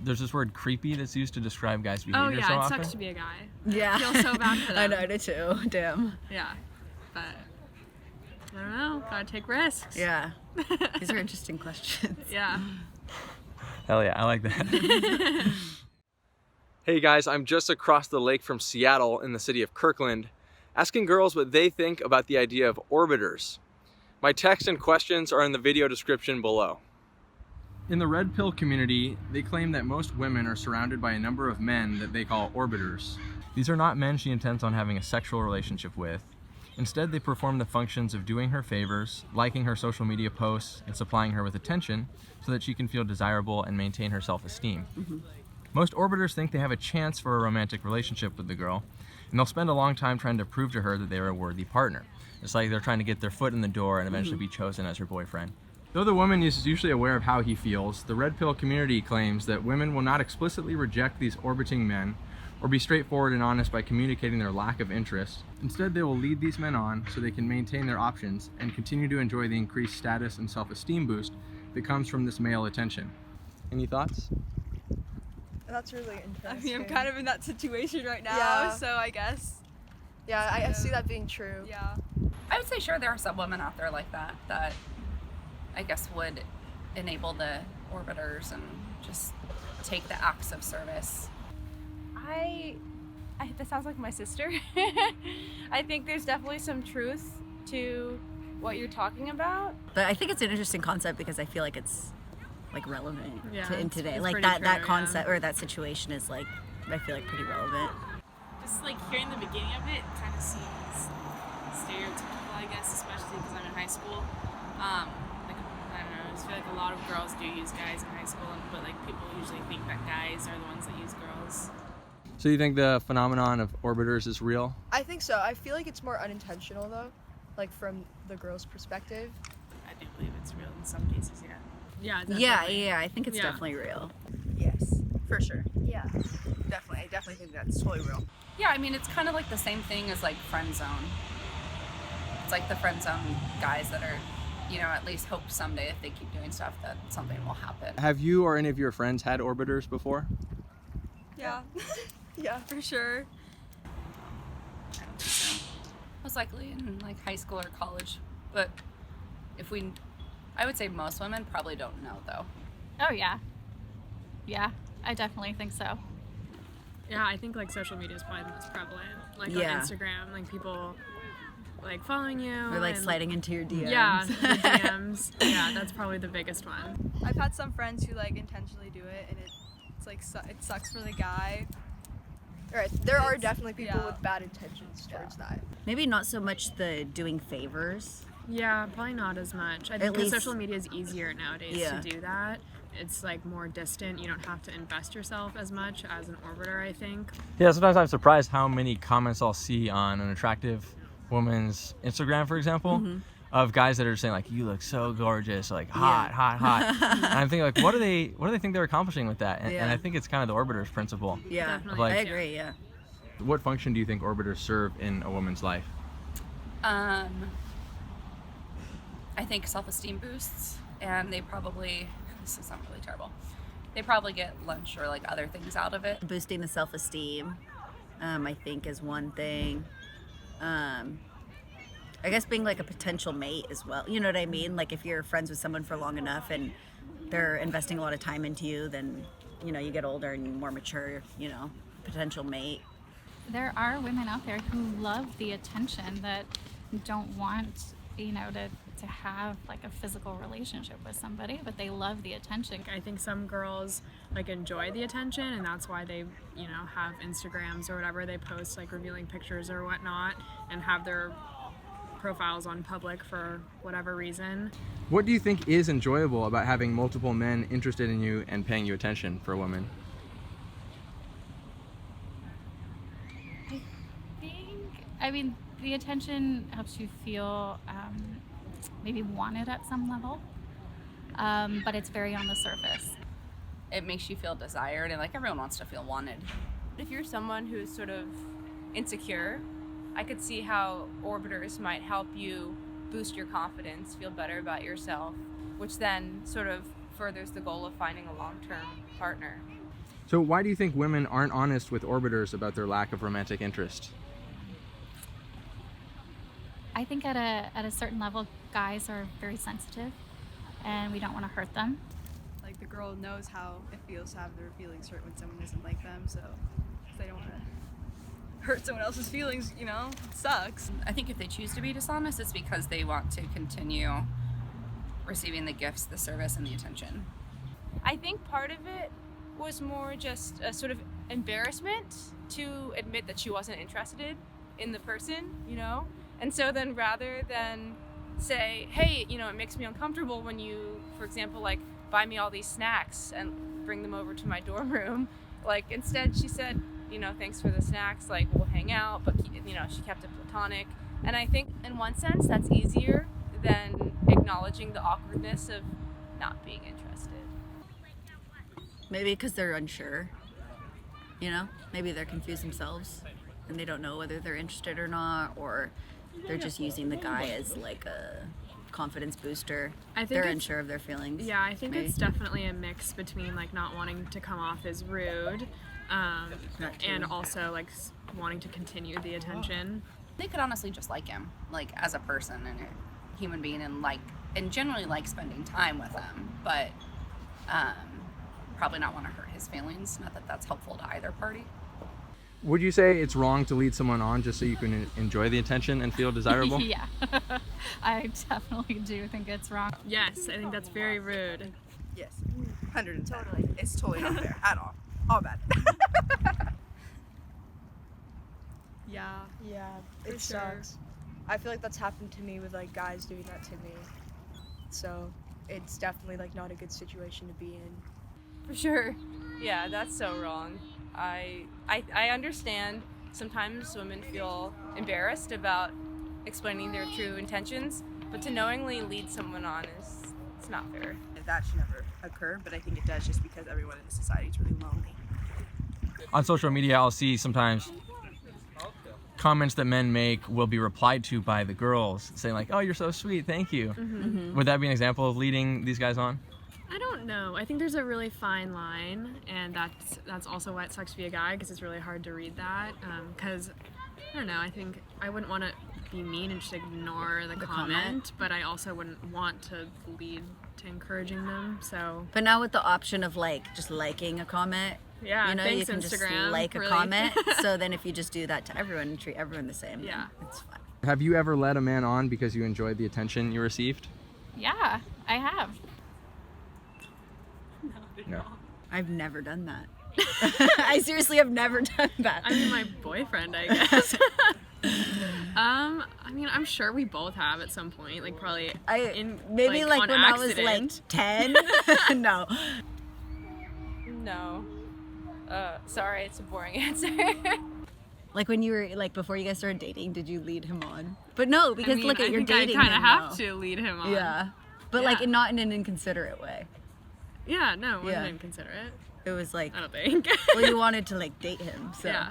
there's this word creepy that's used to describe guys' behavior Oh yeah, so it often. sucks to be a guy. Yeah. I feel so bad for them. I know, I do too. Damn. Yeah, but I don't know. Gotta take risks. Yeah. These are interesting questions. Yeah. Hell yeah, I like that. Hey guys, I'm just across the lake from Seattle in the city of Kirkland, asking girls what they think about the idea of orbiters. My text and questions are in the video description below. In the red pill community, they claim that most women are surrounded by a number of men that they call orbiters. These are not men she intends on having a sexual relationship with. Instead, they perform the functions of doing her favors, liking her social media posts, and supplying her with attention so that she can feel desirable and maintain her self-esteem. Most orbiters think they have a chance for a romantic relationship with the girl, and they'll spend a long time trying to prove to her that they are a worthy partner. It's like they're trying to get their foot in the door and eventually be chosen as her boyfriend. Though the woman is usually aware of how he feels, the red pill community claims that women will not explicitly reject these orbiting men or be straightforward and honest by communicating their lack of interest. Instead, they will lead these men on so they can maintain their options and continue to enjoy the increased status and self-esteem boost that comes from this male attention. Any thoughts? That's really interesting. I mean, I'm kind of in that situation right now, Yeah. so I guess. Yeah, I see that being true. Yeah. I would say sure there are some women out there like that I guess would enable the orbiters and just take the acts of service. That sounds like my sister. I think there's definitely some truth to what you're talking about. But I think it's an interesting concept because I feel like it's like relevant in today. it's Like pretty that true, concept or that situation is like, I feel like pretty relevant. Just like hearing the beginning of it kind of seems stereotypical, I guess, especially because I'm in high school. Like, I don't know, I just feel like a lot of girls do use guys in high school, but like people usually think that guys are the ones that use girls. So you think the phenomenon of orbiters is real? I think so. I feel like it's more unintentional though, like from the girl's perspective. I do believe it's real in some cases, yeah. Yeah. Yeah, Definitely. yeah, I think it's Yeah. definitely real. Yes, for sure. Yeah. Definitely. I definitely think that's totally real. Yeah, I mean, it's kind of like the same thing as like friend zone. It's like the friend zone guys that are, at least hope someday if they keep doing stuff that something will happen. Have you or any of your friends had orbiters before? Yeah. Yeah. For sure. I don't think so. Most likely in like high school or college. But I would say most women probably don't know though. Oh yeah. Yeah, I definitely think so. Yeah, I think like social media is probably the most prevalent. Like Yeah. on Instagram, like people like following you. Or like and- sliding into your DMs. Yeah, the DMs. Yeah, that's probably the biggest one. I've had some friends who like intentionally do it, and it's like it sucks for the guy. Right. There are definitely people yeah. with bad intentions towards that. Maybe not so much the doing favors. Yeah, probably not as much. I At think because least- social media is easier nowadays Yeah. to do that. It's like more distant. You don't have to invest yourself as much as an orbiter, I think. Yeah, sometimes I'm surprised how many comments I'll see on an attractive woman's Instagram, for example, of guys that are saying like, "You look so gorgeous," like hot, hot. And I'm thinking like, what do they think they're accomplishing with that? And Yeah. I think it's kind of the orbiter's principle. Yeah, Definitely. Like- I agree, yeah. What function do you think orbiters serve in a woman's life? I think self-esteem boosts, and they probably, this is not really terrible, they probably get lunch or like other things out of it. Boosting the self-esteem, I think is one thing. I guess being like a potential mate as well. You know what I mean? Like if you're friends with someone for long enough and they're investing a lot of time into you, then, you get older and more mature, potential mate. There are women out there who love the attention that don't want, to have like a physical relationship with somebody, but they love the attention. I think some girls like enjoy the attention, and that's why they, have Instagrams or whatever. They post like revealing pictures or whatnot, and have their profiles on public for whatever reason. What do you think is enjoyable about having multiple men interested in you and paying you attention for a woman? I mean, the attention helps you feel maybe wanted at some level, but it's very on the surface. It makes you feel desired, and like everyone wants to feel wanted. If you're someone who's sort of insecure, I could see how orbiters might help you boost your confidence, feel better about yourself, which then sort of furthers the goal of finding a long-term partner. So why do you think women aren't honest with orbiters about their lack of romantic interest? I think at a certain level, guys are very sensitive, and we don't want to hurt them. Like the girl knows how it feels to have their feelings hurt when someone doesn't like them, so they don't want to hurt someone else's feelings, you know? It sucks. I think if they choose to be dishonest, it's because they want to continue receiving the gifts, the service, and the attention. I think part of it was more just a sort of embarrassment to admit that she wasn't interested in the person, you know? And so then rather than say, hey, you know, it makes me uncomfortable when you, for example, like buy me all these snacks and bring them over to my dorm room, like instead she said, you know, thanks for the snacks, like we'll hang out, but you know, she kept it platonic. And I think in one sense that's easier than acknowledging the awkwardness of not being interested. Maybe because they're unsure, you know? Maybe they're confused themselves and they don't know whether they're interested or not, or they're just using the guy as like a confidence booster. I think they're it's- unsure of their feelings. Yeah, I think maybe. it's definitely a mix between like not wanting to come off as rude, That too. and also like wanting to continue the attention. They could honestly just like him, like as a person and a human being, and generally like spending time with him, but probably not want to hurt his feelings. Not that that's helpful to either party. Would you say it's wrong to lead someone on just so you can enjoy the attention and feel desirable? Yeah, I definitely do think it's wrong. Yes, I think that's very rude. Yes, 110. Totally. It's totally not fair at all. All bad. Yeah. Yeah, For it sure. sucks. I feel like that's happened to me with like guys doing that to me. So it's definitely like not a good situation to be in. For sure. Yeah, that's so wrong. I understand sometimes women feel embarrassed about explaining their true intentions, but to knowingly lead someone on it's not fair. That should never occur, but I think it does just because everyone in the society is really lonely. On social media, I'll see sometimes comments that men make will be replied to by the girls saying like, oh, you're so sweet, thank you. Would that be an example of leading these guys on? I don't know. I think there's a really fine line, and that's also why it sucks to be a guy, because it's really hard to read that. Because I don't know. I think I wouldn't want to be mean and just ignore the comment, but I also wouldn't want to lead to encouraging them. So But now with the option of like just liking a comment, yeah, you know, thanks you can Instagram. just like a really. comment. So then if you just do that to everyone and treat everyone the same, Yeah. then it's fine. Have you ever led a man on because you enjoyed the attention you received? Yeah, I have. No. I've never done that. I seriously have never done that. I mean, my boyfriend, I guess. I mean, I'm sure we both have at some point, like probably Maybe like on when accident. I was like 10. No. No. Sorry, it's a boring answer. Like when you were like before you guys started dating, did you lead him on? But no, because I mean, look at I you're think dating I kind of him have now. to lead him on. Yeah. But like not in an inconsiderate way. Yeah, no, I Yeah. wouldn't consider it. It was like, I don't think. well, you wanted to like date him, so. Yeah.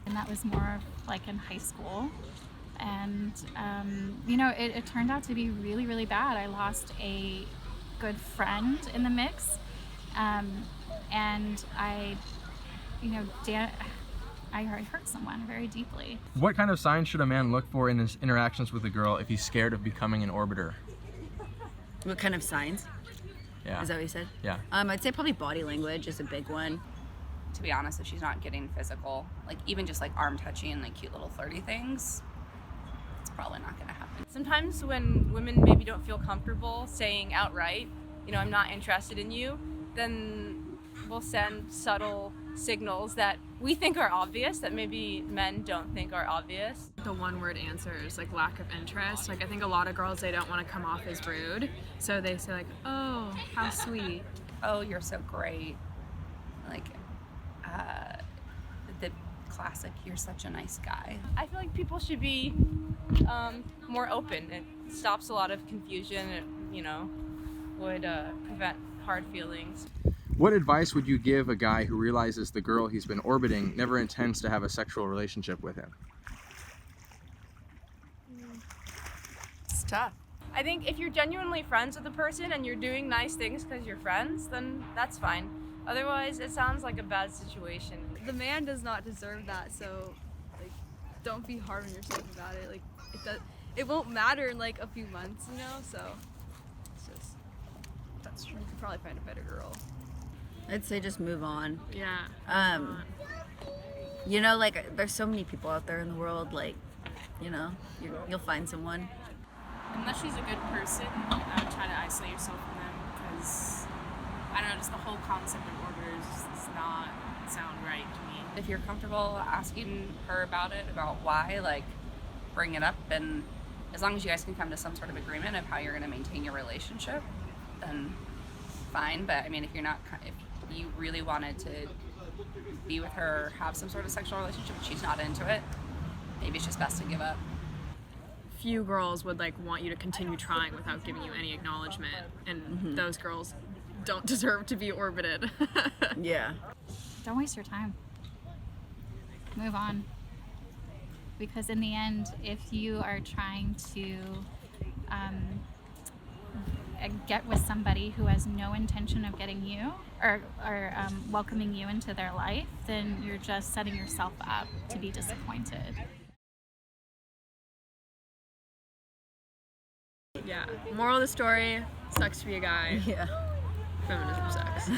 And that was more of like in high school. And, you know, it turned out to be really, really bad. I lost a good friend in the mix. And I, you know, I hurt someone very deeply. What kind of signs should a man look for in his interactions with a girl if he's scared of becoming an orbiter? What kind of signs? Yeah. Is that what you said? Yeah. I'd say probably body language is a big one. To be honest, if she's not getting physical, like even just like arm touching, like cute little flirty things, it's probably not gonna happen. Sometimes when women maybe don't feel comfortable saying outright, you know, I'm not interested in you, then we'll send subtle signals that we think are obvious that maybe men don't think are obvious. The one-word answers, like lack of interest. Like I think a lot of girls, they don't want to come off as rude, so they say like, "Oh, how sweet." Oh, you're so great. Like the classic, you're such a nice guy. I feel like people should be more open. It stops a lot of confusion. It, you know, would prevent hard feelings. What advice would you give a guy who realizes the girl he's been orbiting never intends to have a sexual relationship with him? It's tough. I think if you're genuinely friends with a person and you're doing nice things because you're friends, then that's fine. Otherwise, it sounds like a bad situation. The man does not deserve that, so like, don't be hard on yourself about it. Like, it won't matter in like a few months, you know. So it's just, That's true. you can probably find a better girl. I'd say just move on. Yeah. You know, like there's so many people out there in the world. Like, you know, you'll find someone. Unless she's a good person, I would try to isolate yourself from them because, I don't know, just the whole concept of orders does not sound right to me. If you're comfortable asking her about it, about why, like, bring it up, and as long as you guys can come to some sort of agreement of how you're going to maintain your relationship, then fine. But I mean, if you really wanted to be with her or have some sort of sexual relationship and she's not into it, maybe it's just best to give up. Few girls would like want you to continue trying without giving you any acknowledgement, and those girls don't deserve to be orbited. Yeah. Don't waste your time. Move on. Because in the end, if you are trying to get with somebody who has no intention of getting you or welcoming you into their life, then you're just setting yourself up to be disappointed. Yeah. Moral of the story: sucks to be a guy. Yeah. Feminism sucks.